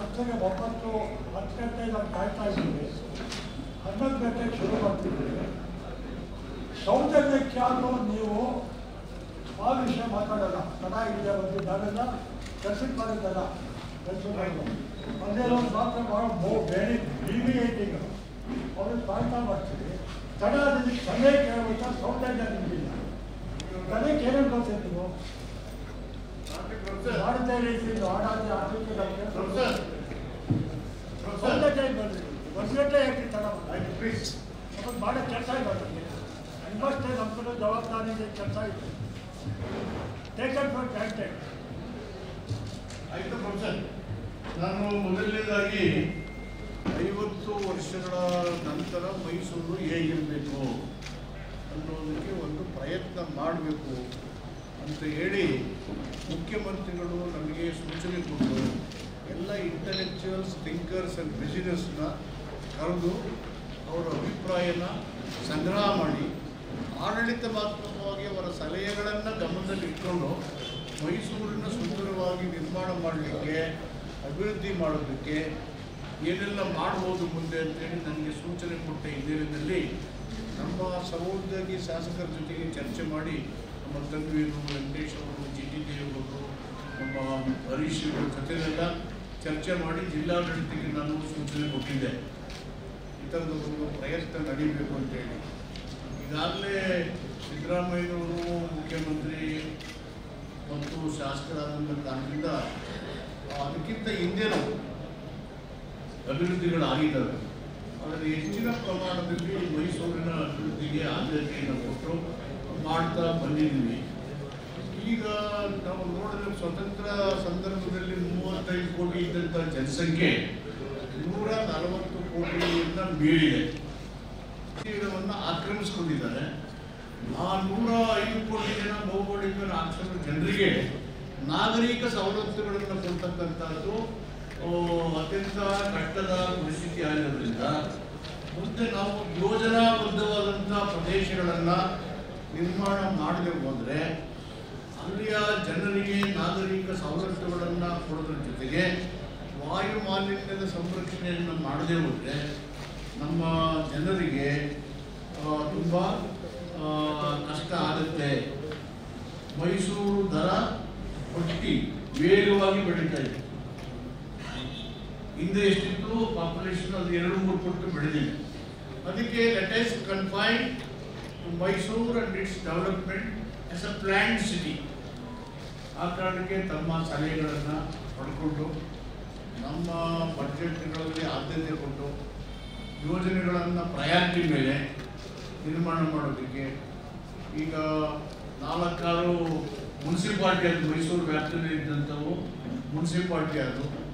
ಹತ್ತಗೆ 10 ಗಂಟೆಗೆ ನಾವು ಕಾಯ್ತಾ ಇದ್ದೀವಿ. 11 ಗಂಟೆಗೆ ಶುರು ಮಾಡ್ತಿದ್ದೀವಿ. ಸೌಜನ್ಯಕ್ಕೆ ಯಾರು ನೀವು ಆ ವಿಷಯ ಮಾತಾಡೋಣ. ತಡ ಇದೆಯಾ ಒಂದು ನಾವೆಲ್ಲ ಕೆಲಸಕ್ಕೆ ಮಾಡಿದ್ದಲ್ಲ ಅದೇನೋ ಮಾತ್ರ ಬೇರೆ ಡಿವಿಯೇಟಿಂಗ್ ಅವ್ರಿಗೆ ಕಾಯ್ತಾ ಮಾಡ್ತೀವಿ. ತಡ ಅದಕ್ಕೆ ಸಮಯ ಕೇಳುವಂಥ ಸೌಜನ್ಯ ನಿಮಗಿಲ್ಲ. ತಲೆಗೆ ಏನೇನು ಗೊತ್ತೇ ನೀವು ಮಾಡ್ತಾ ಇದ್ದೀವಿ ಆಡಾದಿ ಆಡಲಿಕ್ಕೆ ವರ್ಷಗಟ್ಟೆ ಯಾಕೆ ತಡ ಪ್ಲೀಸ್ ನಮಗೆ ಮಾಡೋ ಕೆಲಸ ಇರೋದು ನಿಮ್ಮಷ್ಟೇ ನಮ್ಮದು ಜವಾಬ್ದಾರಿ ಕೆಲಸ ಇದೆ. Taken for granted. ಆಯಿತು ಪ್ರೊಫೆಸರ್, ನಾನು ಮೊದಲನೇದಾಗಿ 50 ವರ್ಷಗಳ ನಂತರ ಮೈಸೂರು ಹೇಗಿರಬೇಕು ಅನ್ನೋದಕ್ಕೆ ಒಂದು ಪ್ರಯತ್ನ ಮಾಡಬೇಕು ಅಂತ ಹೇಳಿ ಮುಖ್ಯಮಂತ್ರಿಗಳು ನಮಗೆ ಸೂಚನೆ ಕೊಟ್ಟು ಎಲ್ಲ ಇಂಟೆಲೆಕ್ಚುಯಲ್ಸ್ ಥಿಂಕರ್ಸ್ ಆ್ಯಂಡ್ ಬಿಸಿನೆಸ್ನ ಕರೆದು ಅವರ ಅಭಿಪ್ರಾಯನ ಸಂಗ್ರಹ ಮಾಡಿ ಆಡಳಿತಾತ್ಮಕವಾಗಿ ಅವರ ಸಲಹೆಗಳನ್ನು ಗಮನದಲ್ಲಿಟ್ಕೊಂಡು ಮೈಸೂರಿನ ಸುಂದರವಾಗಿ ನಿರ್ಮಾಣ ಮಾಡಲಿಕ್ಕೆ ಅಭಿವೃದ್ಧಿ ಮಾಡೋದಕ್ಕೆ ಏನೆಲ್ಲ ಮಾಡ್ಬೋದು ಮುಂದೆ ಅಂತೇಳಿ ನನಗೆ ಸೂಚನೆ ಕೊಟ್ಟ ಹಿನ್ನೆಲೆಯಲ್ಲಿ ನಮ್ಮ ಸಹೋದ್ಯೋಗಿ ಶಾಸಕರ ಜೊತೆಗೆ ಚರ್ಚೆ ಮಾಡಿ ನಮ್ಮ ತನ್ವೀರು, ವೆಂಕಟೇಶ್ ಅವರು, GT ದೇವೇಗೌಡರು, ನಮ್ಮ ಹರೀಶ್ ಅವರ ಜೊತೆಗೆಲ್ಲ ಚರ್ಚೆ ಮಾಡಿ ಜಿಲ್ಲಾಡಳಿತಕ್ಕೆ ನಾನು ಸೂಚನೆ ಕೊಟ್ಟಿದ್ದೆ. ಈ ಥರದ ಒಂದು ಪ್ರಯತ್ನ ನಡೀಬೇಕು ಅಂತೇಳಿ. ಈಗಾಗಲೇ ಸಿದ್ದರಾಮಯ್ಯನವರು ಮುಖ್ಯಮಂತ್ರಿ ಮತ್ತು ಶಾಸಕರಾದಂಥ ಕಾರಣದಿಂದ ಅದಕ್ಕಿಂತ ಹಿಂದೆನೂ ಅಭಿವೃದ್ಧಿಗಳಾಗಿದ್ದಾವೆ. ಆದರೆ ಹೆಚ್ಚಿನ ಪ್ರಮಾಣದಲ್ಲಿ ಮೈಸೂರಿನ ಅಭಿವೃದ್ಧಿಗೆ ಆದ್ಯತೆಯನ್ನು ಕೊಟ್ಟು ಮಾಡ್ತಾ ಬಂದಿದ್ದೀವಿ. ಈಗ ನಾವು ನೋಡಿದ್ರೆ ಸ್ವತಂತ್ರ ಸಂದರ್ಭದಲ್ಲಿ 35 ಕೋಟಿ ಇದ್ದಂಥ ಜನಸಂಖ್ಯೆ 140 ಕೋಟಿಯಿಂದ ಮೀರಿದೆ. ಆಕ್ರಮಿಸಿಕೊಂಡಿದ್ದಾರೆ. ಆ 105 ಕೋಟಿ ಜನ ಭೌಗೋಳಿಕ ಜನರಿಗೆ ನಾಗರಿಕ ಸವಲತ್ತುಗಳನ್ನು ಕೊಡ್ತಕ್ಕಂಥದ್ದು ಅತ್ಯಂತ ಕಷ್ಟದ ಪರಿಸ್ಥಿತಿ ಆಗಿರೋದ್ರಿಂದ ಮುಂದೆ ನಾವು ಯೋಜನಾಬದ್ಧವಾದಂಥ ಪ್ರದೇಶಗಳನ್ನು ನಿರ್ಮಾಣ ಮಾಡದೆ ಹೋದರೆ ಅಲ್ಲಿಯ ಜನರಿಗೆ ನಾಗರಿಕ ಸವಲತ್ತುಗಳನ್ನು ಕೊಡೋದ್ರ ಜೊತೆಗೆ ವಾಯು ಮಾಲಿನ್ಯದ ಸಂರಕ್ಷಣೆಯನ್ನು ಮಾಡದೆ ಹೋದರೆ ನಮ್ಮ ಜನರಿಗೆ ತುಂಬ ಕಷ್ಟ ಆಗುತ್ತೆ. ಮೈಸೂರು ದರ ಪಟ್ಟಿ ವೇಗವಾಗಿ ಬೆಳೀತಾ ಇದೆ. ಹಿಂದೆ ಎಷ್ಟಿತ್ತು ಪಾಪ್ಯುಲೇಷನ್ ಅದು 2-3 ಪಟ್ಟು ಬೆಳೆದಿದೆ. ಅದಕ್ಕೆ let us confine to Mysuru and its development as a planned city. ಆ ಕಾರಣಕ್ಕೆ ತಮ್ಮ ಸಲಹೆಗಳನ್ನು ಪಡ್ಕೊಂಡು ನಮ್ಮ ಬಜೆಟ್ಗಳಲ್ಲಿ ಆದ್ಯತೆ ಕೊಟ್ಟು ಯೋಜನೆಗಳನ್ನು ಪ್ರಯಾರಿಟಿ ಮೇಲೆ ನಿರ್ಮಾಣ ಮಾಡೋದಕ್ಕೆ ಈಗ 4-6 ಮುನ್ಸಿಪಾಲ್ಟಿ ಅದು ಮೈಸೂರು ವ್ಯಾಪ್ತಿಯಲ್ಲಿ ಇದ್ದಂಥವು ಮುನ್ಸಿಪಾಲ್ಟಿ ಅದು